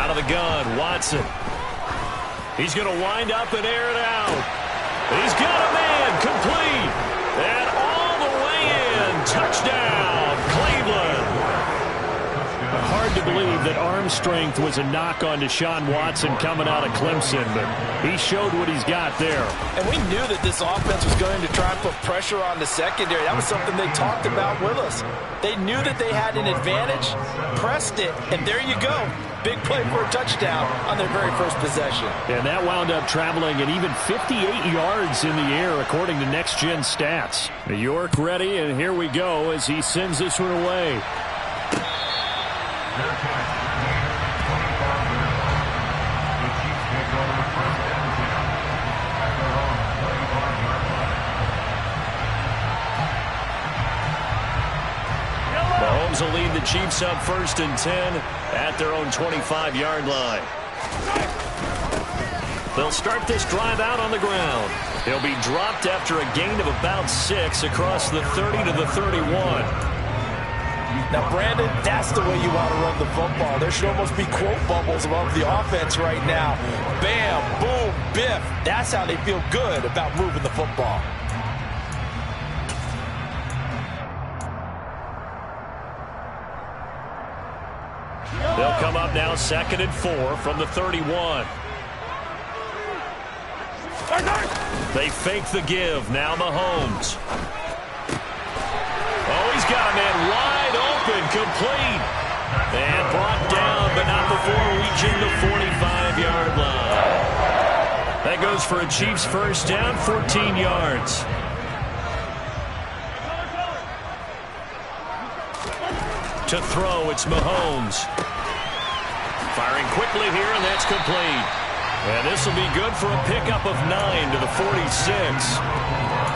Out of the gun, Watson. He's going to wind up and air it out. He's got a man, complete. And all the way in. Touchdown, Cleveland. Hard to believe that arm strength was a knock on Deshaun Watson coming out of Clemson, but he showed what he's got there. And we knew that this offense was going to try and put pressure on the secondary. That was something they talked about with us. They knew that they had an advantage, pressed it, and there you go. Big play for a touchdown on their very first possession. And that wound up traveling an even 58 yards in the air, according to Next Gen Stats. New York ready, and here we go as he sends this one away. Mahomes will lead the Chiefs up 1st and 10 at their own 25-yard line. They'll start this drive out on the ground. He'll be dropped after a gain of about 6 across the 30 to the 31. Now, Brandon, that's the way you want to run the football. There should almost be quote bubbles above the offense right now. Bam, boom, biff. That's how they feel good about moving the football. They'll come up now 2nd and 4 from the 31. They fake the give. Now Mahomes. Oh, he's got a man wide open, complete. And brought down, but not before reaching the 45-yard line. That goes for a Chiefs first down, 14 yards. To throw, it's Mahomes. Firing quickly here, and that's complete. And this will be good for a pickup of 9 to the 46.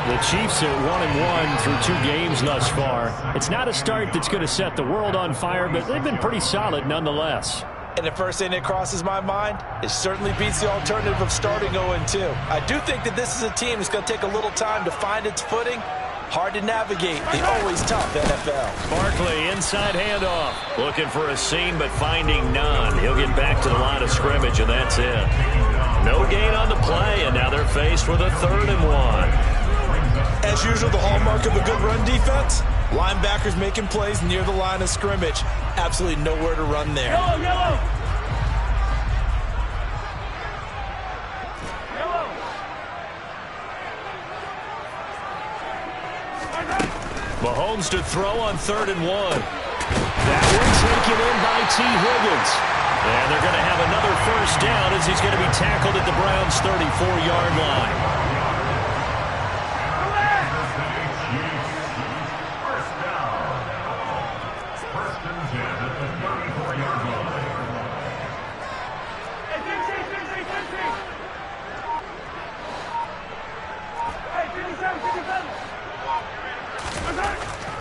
The Chiefs are 1-1 through 2 games thus far. It's not a start that's going to set the world on fire, but they've been pretty solid nonetheless. And the first thing that crosses my mind, it certainly beats the alternative of starting 0-2. I do think that this is a team that's going to take a little time to find its footing. Hard to navigate the always tough NFL. Barkley, inside handoff. Looking for a seam, but finding none. He'll get back to the line of scrimmage, and that's it. No gain on the play, and now they're faced with a 3rd and 1. As usual, the hallmark of a good run defense, linebackers making plays near the line of scrimmage. Absolutely nowhere to run there. Yellow. Mahomes to throw on 3rd and 1. That one taken in by T. Higgins. And they're going to have another first down as he's going to be tackled at the Browns' 34-yard line.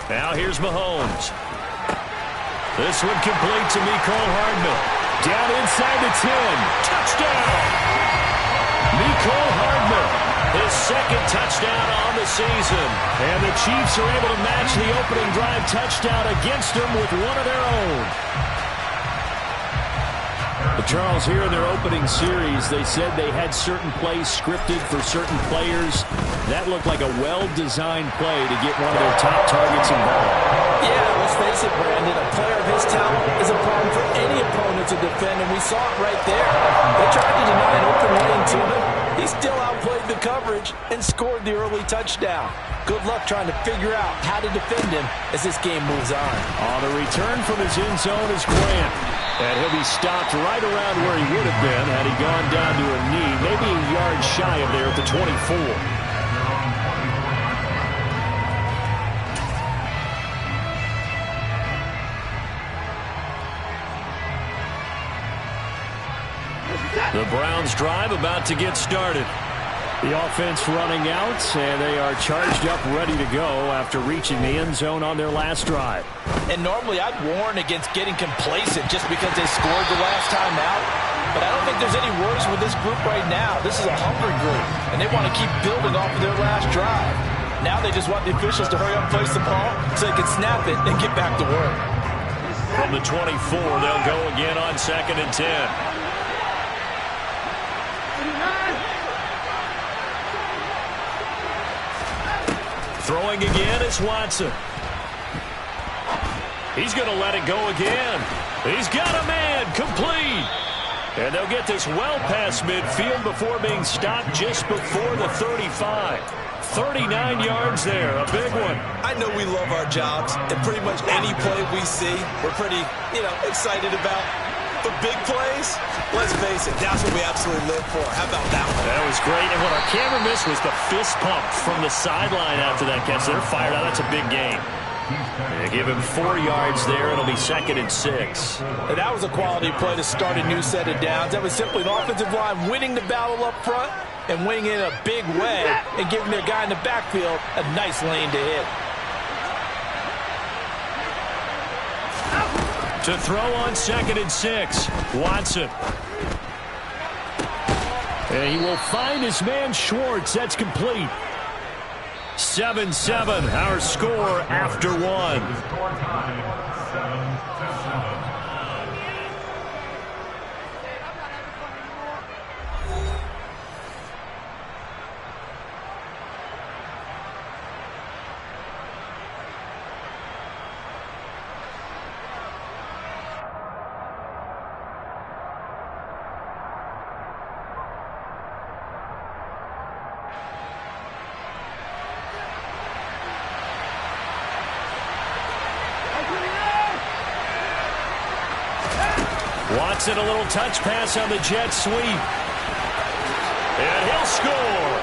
Now here's Mahomes. This one complete to Mecole Hardman. Down inside the 10. Touchdown! Mecole Hardman, his 2nd touchdown on the season. And the Chiefs are able to match the opening drive touchdown against them with one of their own. But Charles, here in their opening series, they said they had certain plays scripted for certain players. That looked like a well-designed play to get one of their top targets involved. Yeah, let's face it, Brandon. A player of his talent is a problem for any opponent to defend, and we saw it right there. They tried to deny an open lane to him. He still outplayed the coverage and scored the early touchdown. Good luck trying to figure out how to defend him as this game moves on. On the return from his end zone is Grant. And he'll be stopped right around where he would have been had he gone down to a knee, maybe a yard shy of there at the 24. The Browns drive about to get started. The offense running out, and they are charged up, ready to go after reaching the end zone on their last drive. And normally I'd warn against getting complacent just because they scored the last time out. But I don't think there's any worries with this group right now. This is a hungry group, and they want to keep building off of their last drive. Now they just want the officials to hurry up and place the ball so they can snap it and get back to work. From the 24, they'll go again on 2nd and 10. Throwing again is Watson. He's going to let it go again. He's got a man, complete. And they'll get this well past midfield before being stopped just before the 35. 39 yards there, a big one. I know we love our jobs, and pretty much any play we see, we're pretty, excited about. But big plays, let's face it, that's what we absolutely live for. How about that one? That was great, and what our camera missed was the fist pump from the sideline after that catch. They're fired out. That's a big game. They give him 4 yards there. It'll be 2nd and 6. And that was a quality play to start a new set of downs. That was simply an offensive line winning the battle up front and winning in a big way and giving their guy in the backfield a nice lane to hit. To throw on 2nd and 6, Watson. And he will find his man Schwartz. That's complete. 7-7, our score after 1. Watson, a little touch pass on the jet sweep. And he'll score.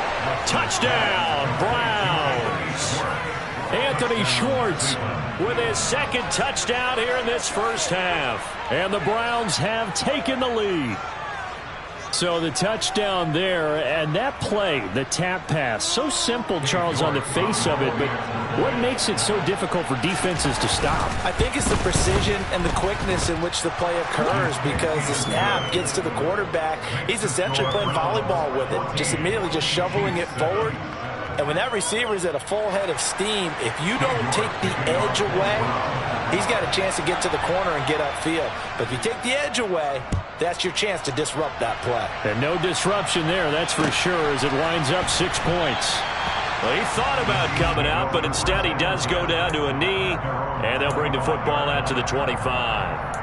Touchdown, Browns. Anthony Schwartz with his 2nd touchdown here in this first half. And the Browns have taken the lead. So the touchdown there, and that play, the tap pass, so simple, Charles, on the face of it, but what makes it so difficult for defenses to stop? I think it's the precision and the quickness in which the play occurs, because the snap gets to the quarterback. He's essentially playing volleyball with it, just immediately just shoveling it forward. And when that receiver is at a full head of steam, if you don't take the edge away, he's got a chance to get to the corner and get upfield. But if you take the edge away, that's your chance to disrupt that play. And no disruption there, that's for sure, as it winds up 6 points. Well, he thought about coming out, but instead he does go down to a knee, and they'll bring the football out to the 25.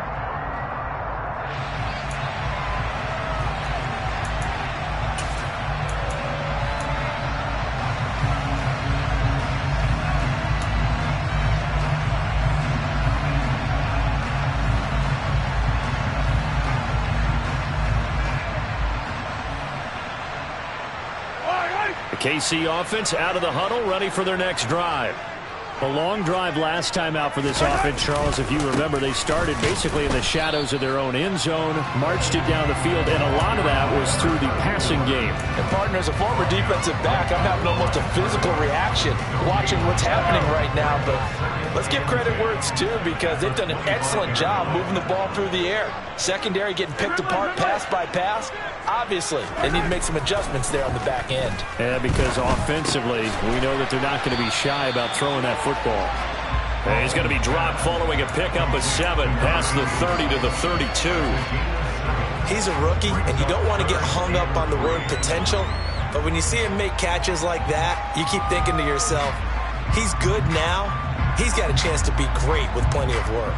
KC offense out of the huddle, ready for their next drive. A long drive last time out for this offense, Charles. If you remember, they started basically in the shadows of their own end zone, marched it down the field, and a lot of that was through the passing game. And partner, as a former defensive back, I'm having almost a physical reaction watching what's happening right now. But let's give credit where it's due, because they've done an excellent job moving the ball through the air. Secondary getting picked apart pass by pass. Obviously, they need to make some adjustments there on the back end. Yeah, because offensively, we know that they're not going to be shy about throwing that football. And he's going to be dropped following a pickup of 7 past the 30 to the 32. He's a rookie, and you don't want to get hung up on the word potential. But when you see him make catches like that, you keep thinking to yourself, he's good now. He's got a chance to be great with plenty of work.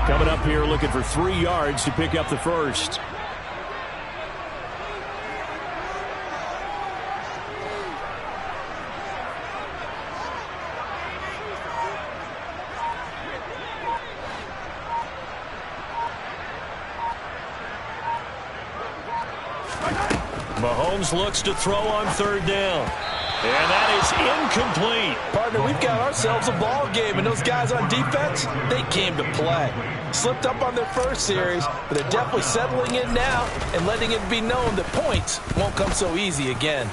Coming up here looking for 3 yards to pick up the first. Mahomes looks to throw on 3rd down. And that is incomplete. Partner, we've got ourselves a ball game, and those guys on defense, they came to play. Slipped up on their first series, but they're definitely settling in now and letting it be known that points won't come so easy again.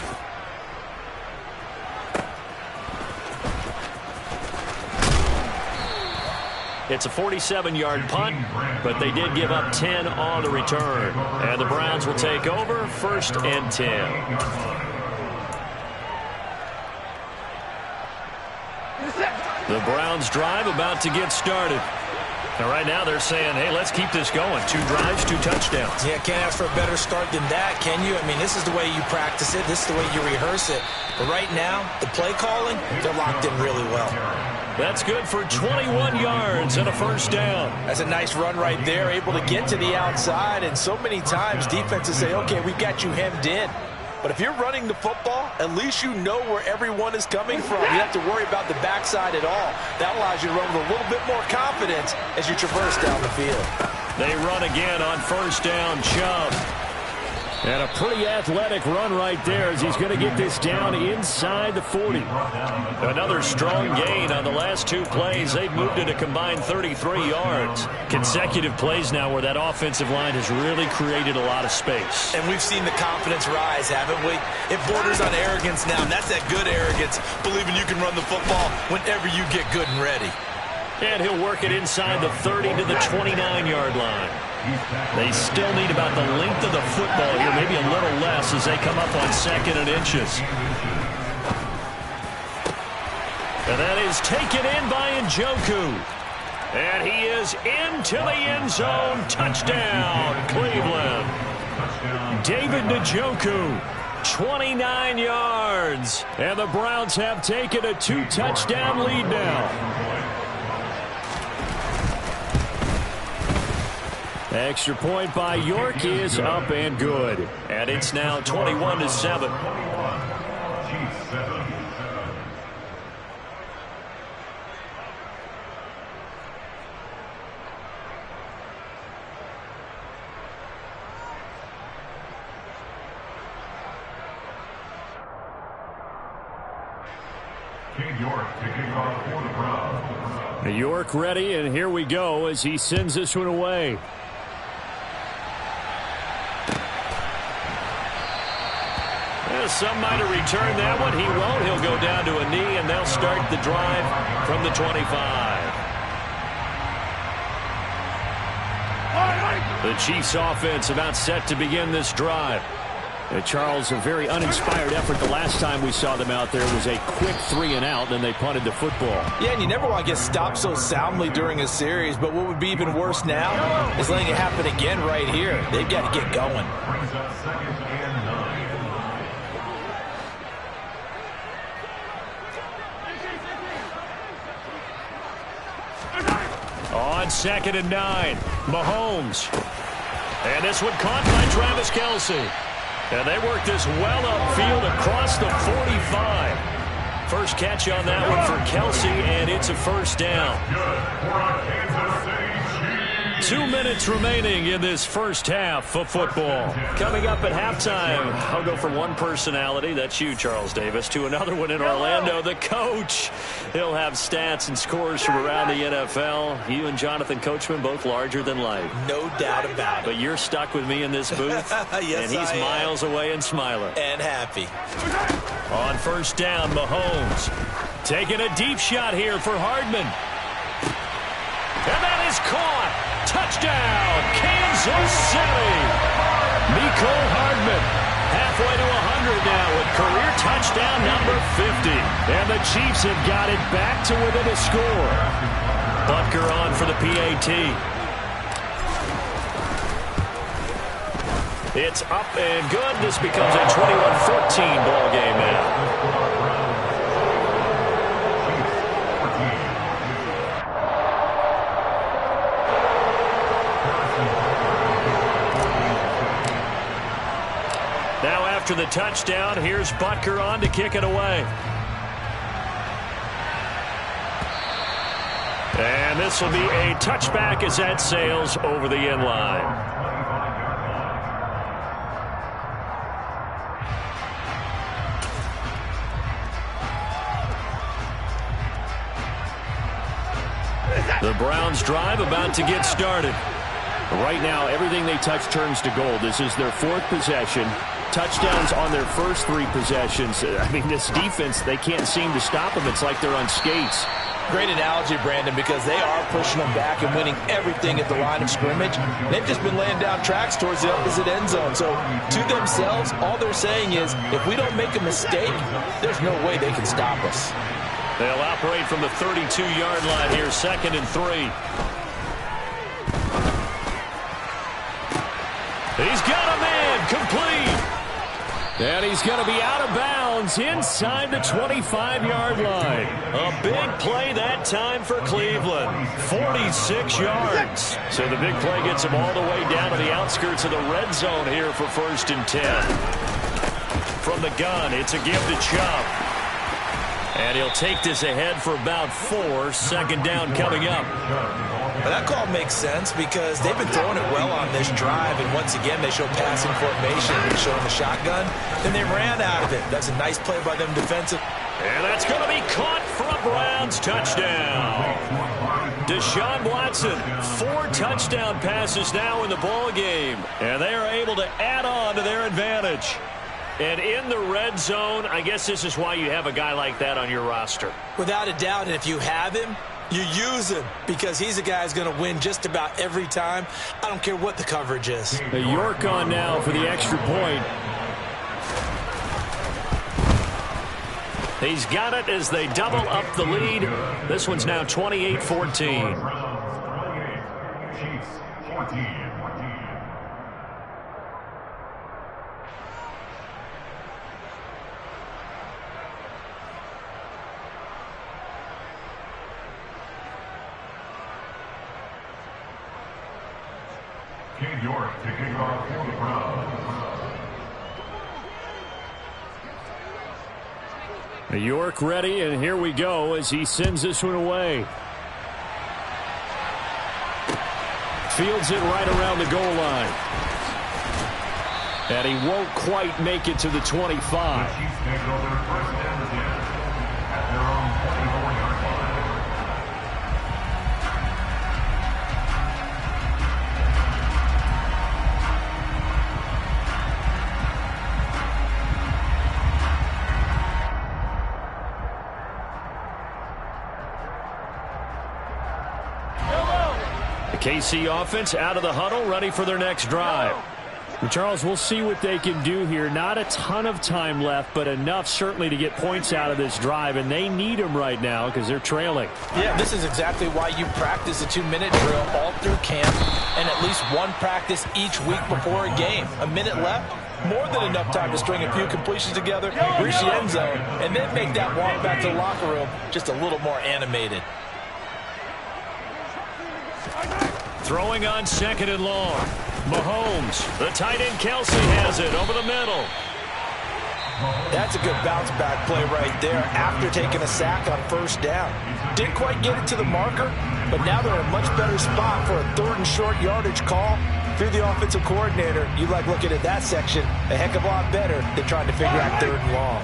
It's a 47-yard punt, but they did give up 10 on the return. And the Browns will take over 1st and 10. The Browns drive about to get started. Now, right now they're saying, hey, let's keep this going. 2 drives, 2 touchdowns. Yeah, can't ask for a better start than that, can you? I mean, this is the way you practice it. This is the way you rehearse it. But right now, the play calling, they're locked in really well. That's good for 21 yards and a first down. That's a nice run right there, able to get to the outside. And so many times defenses say, okay, we've got you hemmed in. But if you're running the football, at least you know where everyone is coming from. You don't have to worry about the backside at all. That allows you to run with a little bit more confidence as you traverse down the field. They run again on first down. Chubb. And a pretty athletic run right there as he's going to get this down inside the 40. Another strong gain on the last 2 plays. They've moved it a combined 33 yards. Consecutive plays now where that offensive line has really created a lot of space. And we've seen the confidence rise, haven't we? It borders on arrogance now, and that's that good arrogance, believing you can run the football whenever you get good and ready. And he'll work it inside the 30 to the 29-yard line. They still need about the length of the football here, maybe a little less as they come up on 2nd and inches. And that is taken in by Njoku. And he is into the end zone. Touchdown, Cleveland. David Njoku, 29 yards. And the Browns have taken a 2-touchdown lead now. Extra point by York is up and good. And it's now 21-7. York ready, and here we go as he sends this one away. Some might have returned that one. He won't. He'll go down to a knee, and they'll start the drive from the 25. The Chiefs offense about set to begin this drive. Charles, a very uninspired effort the last time we saw them out there was a quick 3-and-out, and then they punted the football. Yeah, and you never want to get stopped so soundly during a series, but what would be even worse now is letting it happen again right here. They've got to get going. On 2nd and 9, Mahomes. And this one caught by Travis Kelce. And they work this well upfield across the 45. First catch on that one for Kelce, and it's a first down. 2 minutes remaining in this first half of football. Coming up at halftime, I'll go from one personality, that's you, Charles Davis, to another one in Orlando, the coach. He'll have stats and scores from around the NFL. You and Jonathan Coachman, both larger than life. No doubt about it. But you're stuck with me in this booth, yes, and he's miles away and smiling. And happy. On first down, Mahomes taking a deep shot here for Hardman. And that is caught. Touchdown, Kansas City. Mecole Hardman halfway to 100 now with career touchdown number 50. And the Chiefs have got it back to within a score. Butker on for the PAT. It's up and good. This becomes a 21-14 ball game now. Now after the touchdown, here's Butker on to kick it away. And this will be a touchback as that sails over the end line. The Browns drive about to get started. Right now, everything they touch turns to gold. This is their 4th possession. Touchdowns on their first 3 possessions. I mean, this defense, they can't seem to stop them. It's like they're on skates. Great analogy, Brandon, because they are pushing them back and winning everything at the line of scrimmage. They've just been laying down tracks towards the opposite end zone. So to themselves, all they're saying is, if we don't make a mistake, there's no way they can stop us. They'll operate from the 32-yard line here, 2nd and 3. He's got a man, complete. And he's going to be out of bounds inside the 25-yard line. A big play that time for Cleveland. 46 yards. So the big play gets him all the way down to the outskirts of the red zone here for 1st and 10. From the gun, it's a give to Chubb. And he'll take this ahead for about 4. Second down coming up. Well, that call makes sense because they've been throwing it well on this drive, and once again they show passing formation. They showed the shotgun, then they ran out of it. That's a nice play by them defensive. And that's going to be caught for a Browns touchdown. Deshaun Watson, 4 touchdown passes now in the ball game, and they are able to add on to their advantage. And in the red zone, I guess this is why you have a guy like that on your roster. Without a doubt, and if you have him, you use him because he's a guy who's going to win just about every time. I don't care what the coverage is. York on now for the extra point. He's got it as they double up the lead. This one's now 28-14. Gabe York to kick off for the Browns. York ready, and here we go as he sends this one away. Fields it right around the goal line. And he won't quite make it to the 25. The Chiefs take over 1st and 10 at their own 24-yard line. KC offense out of the huddle, ready for their next drive. And Charles, we'll see what they can do here. Not a ton of time left, but enough certainly to get points out of this drive, and they need them right now because they're trailing. Yeah, this is exactly why you practice a 2-minute drill all through camp and at least one practice each week before a game. A minute left, more than enough time to string a few completions together, reach the end zone, and then make that walk back to the locker room just a little more animated. Throwing on 2nd and long. Mahomes, the tight end Kelsey has it over the middle. That's a good bounce back play right there after taking a sack on 1st down. Didn't quite get it to the marker, but now they're in a much better spot for a 3rd and short yardage call. Through the offensive coordinator, you like looking at that section a heck of a lot better than trying to figure out 3rd and long.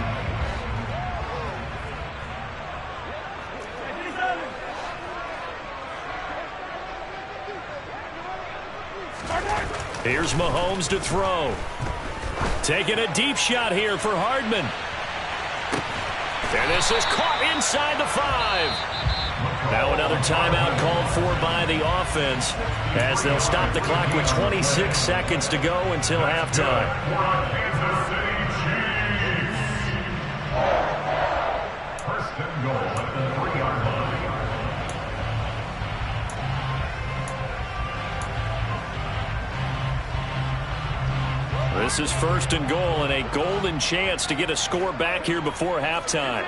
Here's Mahomes to throw. Taking a deep shot here for Hardman. And this is caught inside the 5. Now another timeout called for by the offense as they'll stop the clock with 26 seconds to go until halftime. First and goal at the 3-yard line. This is 1st and goal and a golden chance to get a score back here before halftime.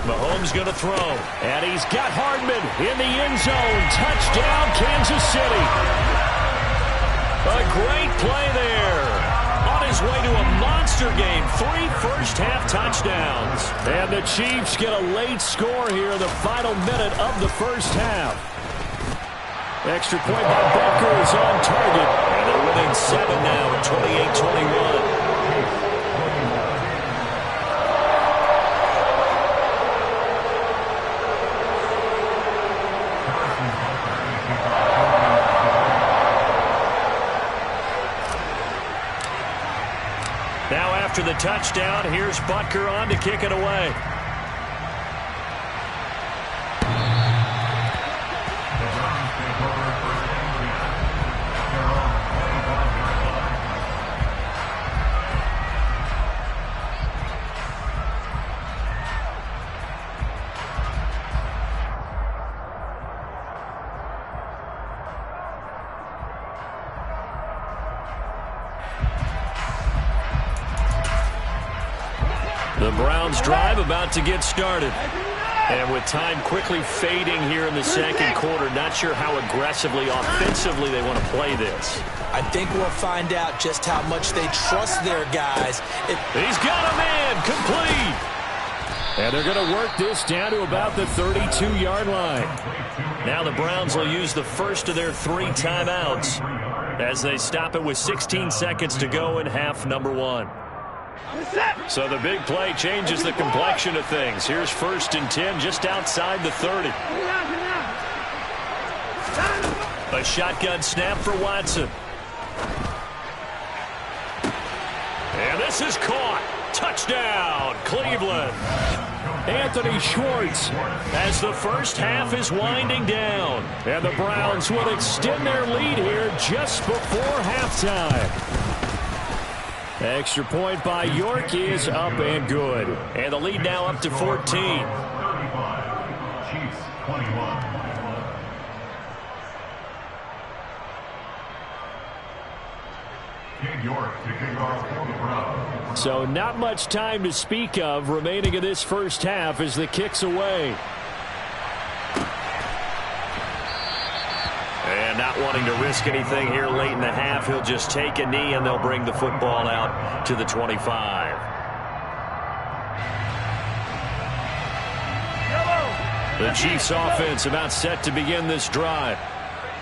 Mahomes going to throw, and he's got Hardman in the end zone. Touchdown, Kansas City. A great play there. On his way to a monster game, 3 first-half touchdowns. And the Chiefs get a late score here in the final minute of the first half. Extra point by Butker is on target, and they're winning 7 now at 28-21. Now after the touchdown, here's Butker on to kick it away. The Browns drive about to get started. And with time quickly fading here in the second quarter, not sure how aggressively, offensively they want to play this. I think we'll find out just how much they trust their guys. He's got a man, complete. And they're going to work this down to about the 32-yard line. Now the Browns will use the first of their 3 timeouts as they stop it with 16 seconds to go in half number 1. So the big play changes the complexion of things. Here's 1st and 10 just outside the 30. A shotgun snap for Watson. And this is caught. Touchdown, Cleveland. Anthony Schwartz as the first half is winding down. And the Browns will extend their lead here just before halftime. Extra point by York is up and good. And the lead now up to 14. 35, Chiefs 21. Gabe York to kick off for the Browns. So not much time to speak of remaining in this first half as the kick's away. And not wanting to risk anything here late in the half, he'll just take a knee and they'll bring the football out to the 25. The Chiefs offense about set to begin this drive.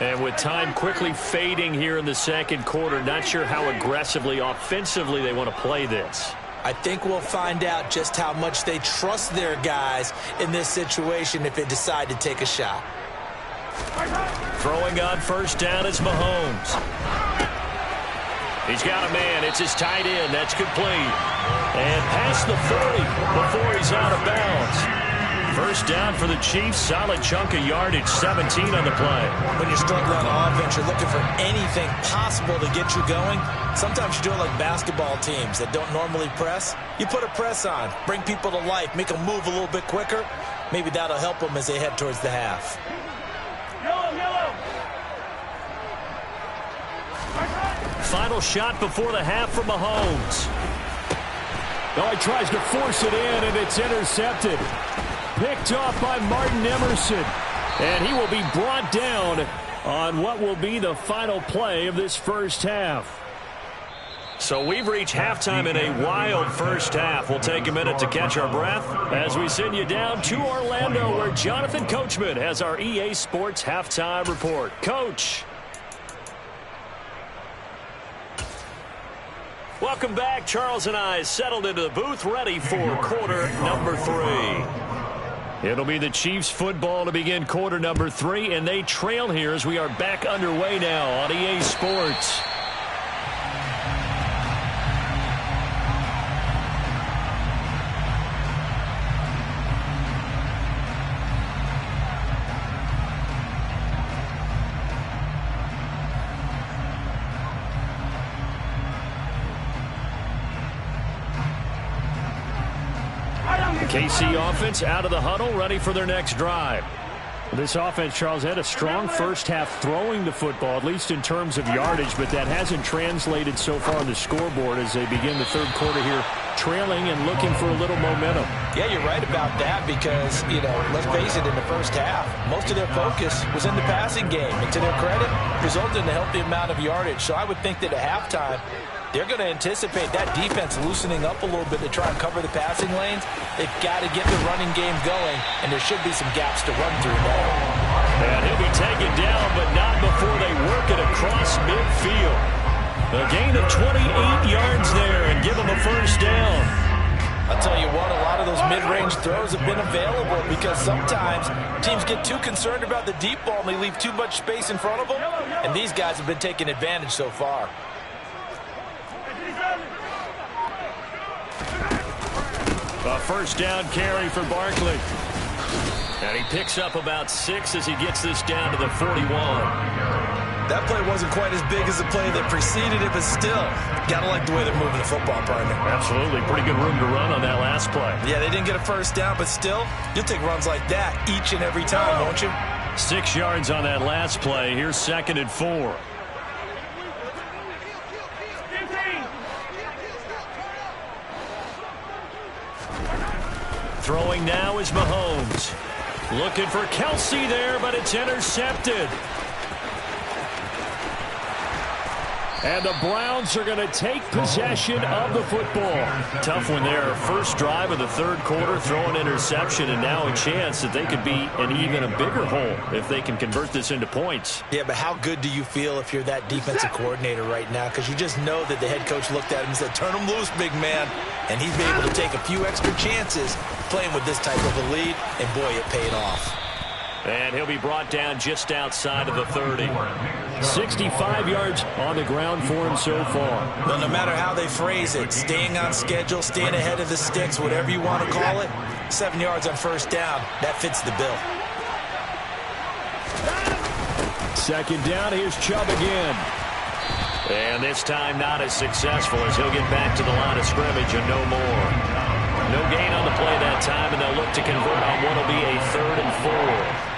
And with time quickly fading here in the second quarter, not sure how aggressively, offensively they want to play this. I think we'll find out just how much they trust their guys in this situation if they decide to take a shot. Throwing on first down is Mahomes. He's got a man. It's his tight end. That's complete. And past the 40 before he's out of bounds. First down for the Chiefs. Solid chunk of yardage. 17 on the play. When you're struggling on offense, you're looking for anything possible to get you going. Sometimes you do it like basketball teams that don't normally press. You put a press on, bring people to life, make them move a little bit quicker. Maybe that'll help them as they head towards the half. Final shot before the half from Mahomes. Oh, he tries to force it in, and it's intercepted. Picked off by Martin Emerson. And he will be brought down on what will be the final play of this first half. So we've reached halftime in a wild first half. We'll take a minute to catch our breath as we send you down to Orlando, where Jonathan Coachman has our EA Sports halftime report. Coach. Welcome back. Charles and I settled into the booth, ready for quarter number 3. It'll be the Chiefs football to begin quarter number 3, and they trail here as we are back underway now on EA Sports. KC offense out of the huddle, ready for their next drive. This offense, Charles, had a strong first half throwing the football, at least in terms of yardage, but that hasn't translated so far on the scoreboard as they begin the third quarter here, trailing and looking for a little momentum. Yeah, you're right about that because, let's face it, in the first half, most of their focus was in the passing game. And to their credit, resulted in a healthy amount of yardage. So I would think that at halftime, they're going to anticipate that defense loosening up a little bit to try and cover the passing lanes. They've got to get the running game going, and there should be some gaps to run through now. And he'll be taken down, but not before they work it across midfield. A gain of 28 yards there and give them a first down. I'll tell you what, a lot of those mid-range throws have been available because sometimes teams get too concerned about the deep ball and they leave too much space in front of them, and these guys have been taking advantage so far. A first down carry for Barkley. And he picks up about 6 as he gets this down to the 41. That play wasn't quite as big as the play that preceded it, but still, gotta like the way they're moving the football, partner. Absolutely. Pretty good room to run on that last play. Yeah, they didn't get a first down, but still, you'll take runs like that each and every time, won't you? 6 yards on that last play. Here's 2nd and 4. Throwing now is Mahomes. Looking for Kelsey there, but it's intercepted. And the Browns are going to take possession of the football. Tough one there. First drive of the third quarter, throw an interception, and now a chance that they could be in even a bigger hole if they can convert this into points. Yeah, but how good do you feel if you're that defensive coordinator right now? Because you just know that the head coach looked at him and said, turn him loose, big man. And he's been able to take a few extra chances playing with this type of a lead, and boy, it paid off. And he'll be brought down just outside of the 30. 65 yards on the ground for him so far. Well, no matter how they phrase it, staying on schedule, staying ahead of the sticks, whatever you want to call it, 7 yards on first down, that fits the bill. Second down, here's Chubb again. And this time not as successful as he'll get back to the line of scrimmage and no more. No gain on the play that time, and they'll look to convert on what will be a 3rd and 4.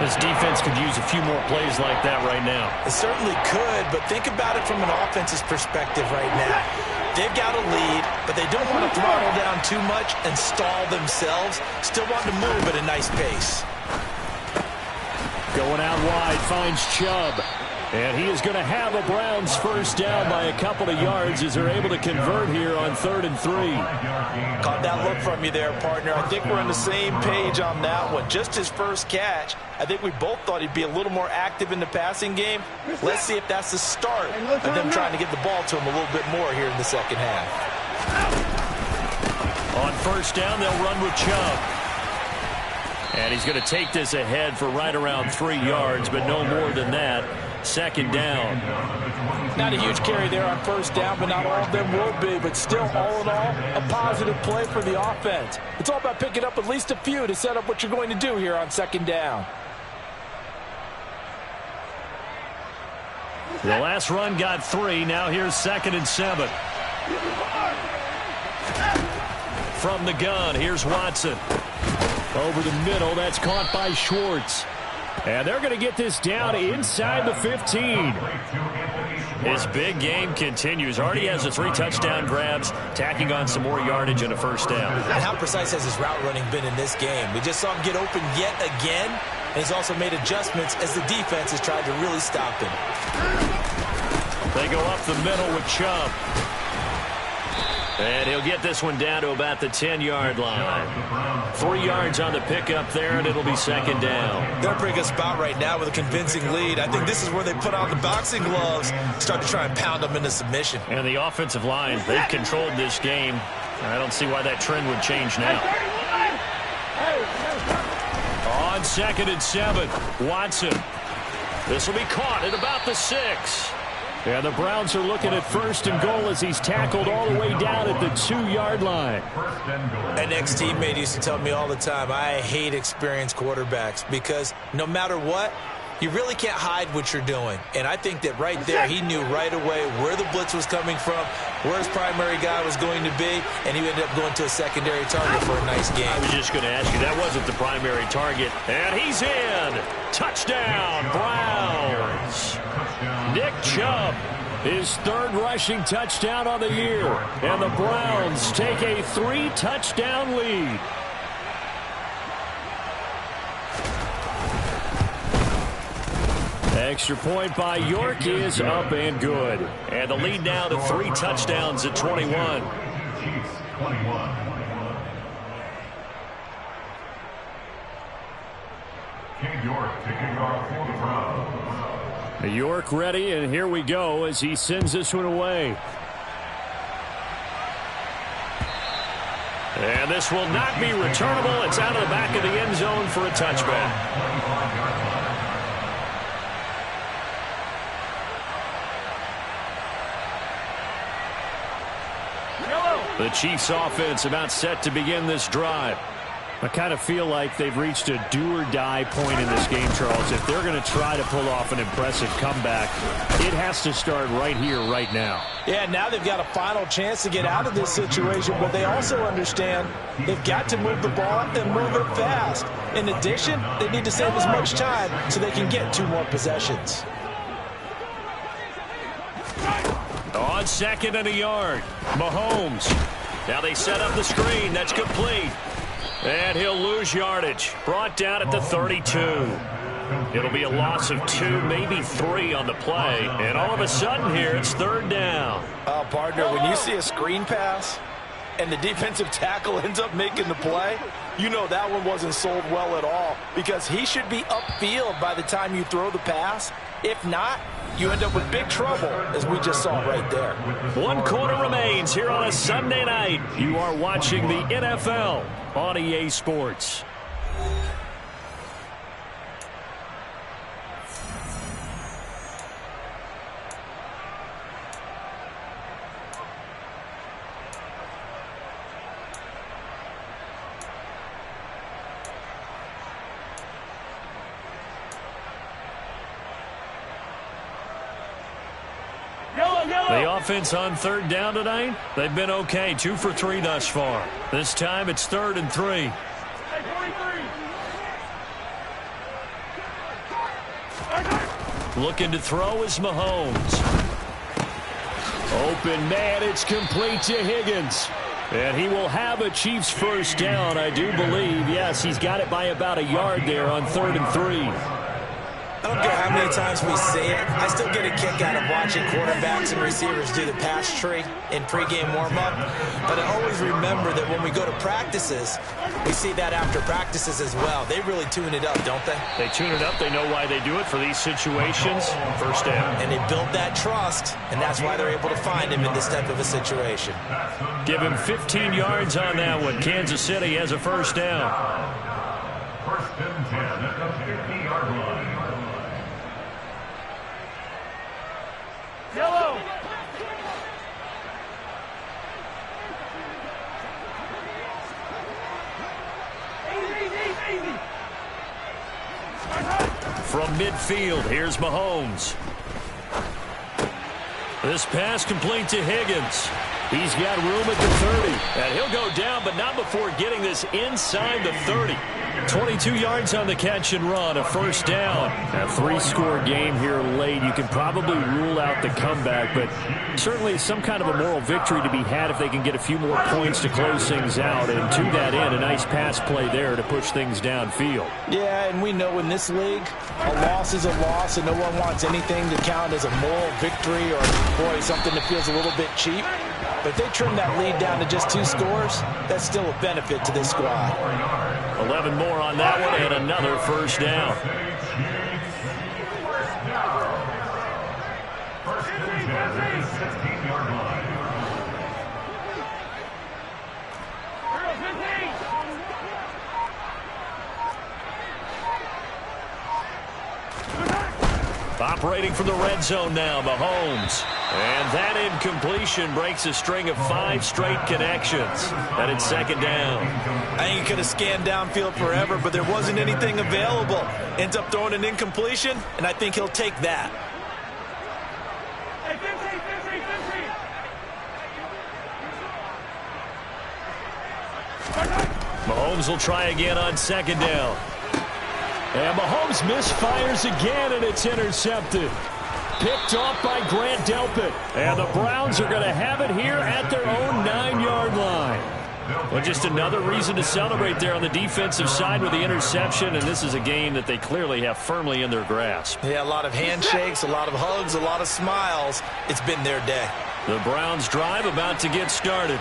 This defense could use a few more plays like that right now. It certainly could, but think about it from an offense's perspective right now. They've got a lead, but they don't want to throttle down too much and stall themselves. Still want to move at a nice pace. Going out wide, finds Chubb. And he is going to have a Browns first down by a couple of yards as they're able to convert here on 3rd and 3. Caught that look from you there, partner. I think we're on the same page on that one. Just his first catch. I think we both thought he'd be a little more active in the passing game. Let's see if that's the start of them trying to get the ball to him a little bit more here in the second half. On first down, they'll run with Chubb. And he's going to take this ahead for right around 3 yards, but no more than that. Second down. Not a huge carry there on first down, but not all of them will be. But still, all in all, a positive play for the offense. It's all about picking up at least a few to set up what you're going to do here on second down. The last run got 3. Now here's 2nd and 7. From the gun, here's Watson. Over the middle, that's caught by Schwartz. And they're going to get this down inside the 15. His big game continues. Already has the 3 touchdown grabs, tacking on some more yardage and a first down. And how precise has his route running been in this game? We just saw him get open yet again, and he's also made adjustments as the defense has tried to really stop him. They go up the middle with Chubb. And he'll get this one down to about the 10-yard line. 3 yards on the pickup there, and it'll be second down. They're in a pretty good spot right now with a convincing lead. I think this is where they put on the boxing gloves, start to try and pound them into submission. And the offensive line, they've controlled this game. I don't see why that trend would change now. On 2nd and 7, Watson. This will be caught at about the 6. And the Browns are looking at 1st and goal as he's tackled all the way down at the 2-yard line. An ex-teammate used to tell me all the time, I hate experienced quarterbacks because no matter what, you really can't hide what you're doing. And I think that right there, he knew right away where the blitz was coming from, where his primary guy was going to be, and he ended up going to a secondary target for a nice game. I was just going to ask you, that wasn't the primary target. And he's in. Touchdown, Browns. Nick Chubb, his 3rd rushing touchdown on the year. And the Browns take a 3-touchdown lead. Extra point by York is up and good. And the lead now to 3 touchdowns at 21. York ready, and here we go as he sends this one away. And this will not be returnable. It's out of the back of the end zone for a touchback. The Chiefs offense about set to begin this drive. I kind of feel like they've reached a do-or-die point in this game, Charles. If they're going to try to pull off an impressive comeback, it has to start right here, right now. Yeah, now they've got a final chance to get out of this situation, but they also understand they've got to move the ball and move it fast. In addition, they need to save as much time so they can get 2 more possessions. On 2nd and a yard, Mahomes. Now they set up the screen. That's complete. And he'll lose yardage. Brought down at the 32. It'll be a loss of 2, maybe 3 on the play. And all of a sudden here, it's 3rd down. Partner, when you see a screen pass and the defensive tackle ends up making the play, you know that one wasn't sold well at all, because he should be upfield by the time you throw the pass. If not, you end up with big trouble, as we just saw right there. 1 quarter remains here on a Sunday night. You are watching the NFL on EA Sports. The offense on 3rd down tonight, they've been okay. 2 for 3 thus far. This time it's 3rd and 3. Looking to throw is Mahomes. Open man, it's complete to Higgins. And he will have a Chiefs 1st down, I do believe. Yes, he's got it by about a yard there on 3rd and 3. I don't care how many times we say it, I still get a kick out of watching quarterbacks and receivers do the pass tree in pregame warm-up. But I always remember that when we go to practices, we see that after practices as well. They really tune it up, don't they? They tune it up. They know why they do it for these situations. 1st down. And they build that trust, and that's why they're able to find him in this type of a situation. Give him 15 yards on that one. Kansas City has a 1st down. 1st and 10 at the 50-yard line. Yellow. Easy. From midfield, here's Mahomes. This pass complete to Higgins. He's got room at the 30. And he'll go down, but not before getting this inside the 30. 22 yards on the catch and run, a 1st down. A 3-score game here late. You can probably rule out the comeback, but certainly some kind of a moral victory to be had if they can get a few more points to close things out. And to that end, a nice pass play there to push things downfield. Yeah, and we know in this league, a loss is a loss, and no one wants anything to count as a moral victory or, boy, something that feels a little bit cheap. But if they trim that lead down to just 2 scores, that's still a benefit to this squad. 11 more on that one, and another 1st down. 1st and 10 at the 16-yard line. Operating from the red zone now, Mahomes. And that incompletion breaks a string of 5 straight connections. And it's 2nd down. I think he could have scanned downfield forever, but there wasn't anything available. Ends up throwing an incompletion, and I think he'll take that. Mahomes will try again on 2nd down. And Mahomes misfires again, and it's intercepted. Picked off by Grant Delpit. And the Browns are going to have it here at their own 9-yard line. Well, just another reason to celebrate there on the defensive side with the interception, and this is a game that they clearly have firmly in their grasp. Yeah, a lot of handshakes, a lot of hugs, a lot of smiles. It's been their day. The Browns drive about to get started.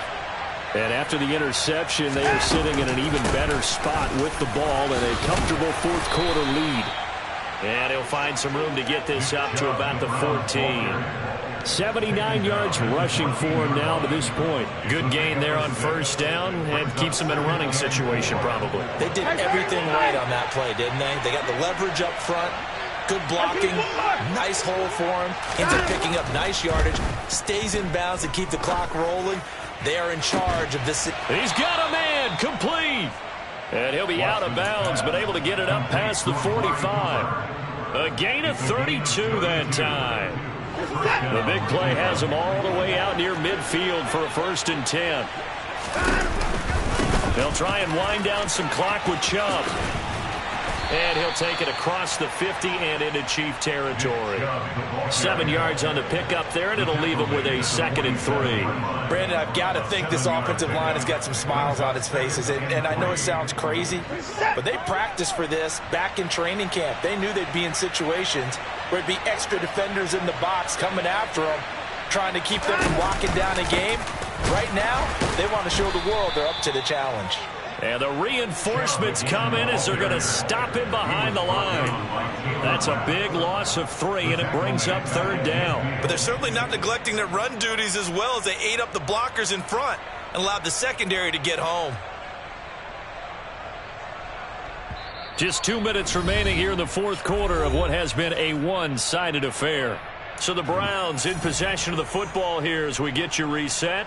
And after the interception, they are sitting in an even better spot with the ball and a comfortable 4th quarter lead. And he'll find some room to get this up to about the 14. 79 yards rushing for him now to this point. Good gain there on 1st down and keeps him in a running situation probably. They did everything right on that play, didn't they? They got the leverage up front. Good blocking. Nice hole for him. Ends up picking up nice yardage. Stays in bounds to keep the clock rolling. They are in charge of this. He's got a man, complete. And he'll be out of bounds, but able to get it up past the 45. A gain of 32 that time. The big play has him all the way out near midfield for a 1st and 10. They'll try and wind down some clock with Chubb. And he'll take it across the 50 and into Chief territory. 7 yards on the pickup there, and it'll leave him with a 2nd and 3. Brandon, I've got to think this offensive line has got some smiles on its faces. And I know it sounds crazy, but they practiced for this back in training camp. They knew they'd be in situations where it'd be extra defenders in the box coming after them, trying to keep them from locking down a game. Right now, they want to show the world they're up to the challenge. And the reinforcements come in as they're going to stop him behind the line. That's a big loss of 3, and it brings up 3rd down. But they're certainly not neglecting their run duties as well as they ate up the blockers in front and allowed the secondary to get home. Just 2 minutes remaining here in the 4th quarter of what has been a one-sided affair. So the Browns in possession of the football here as we get you reset.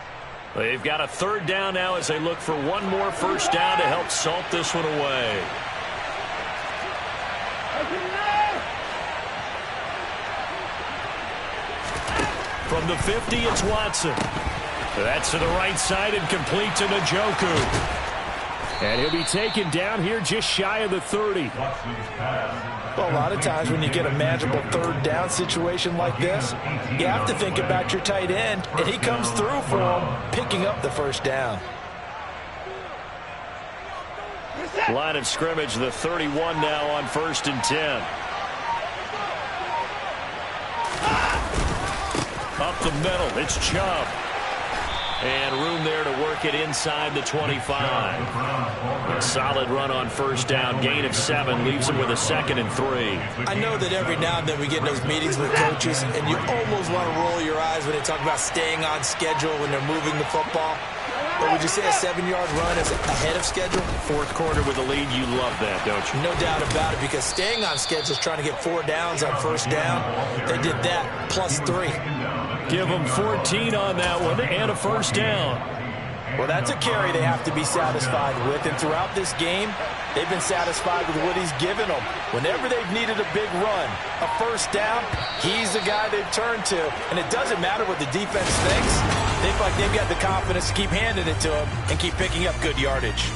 They've got a 3rd down now as they look for one more first down to help salt this one away. From the 50, it's Watson. That's to the right side and complete to Njoku. And he'll be taken down here just shy of the 30. Well, a lot of times when you get a manageable 3rd down situation like this, you have to think about your tight end, and he comes through for him, picking up the first down. Line of scrimmage, the 31 now on 1st and 10. Up the middle, it's Chubb. And room there to work it inside the 25. A solid run on first down. Gain of 7 leaves him with a 2nd and 3. I know that every now and then we get in those meetings with coaches, and you almost want to roll your eyes when they talk about staying on schedule when they're moving the football. But would you say a 7-yard run is ahead of schedule? 4th quarter with a lead, you love that, don't you? No doubt about it, because staying on schedule is trying to get 4 downs on first down. They did that plus 3. Give them 14 on that one and a first down. Well, that's a carry they have to be satisfied with. And throughout this game, they've been satisfied with what he's given them. Whenever they've needed a big run, a first down, he's the guy they've turned to. And it doesn't matter what the defense thinks. They feel like they've got the confidence to keep handing it to him and keep picking up good yardage.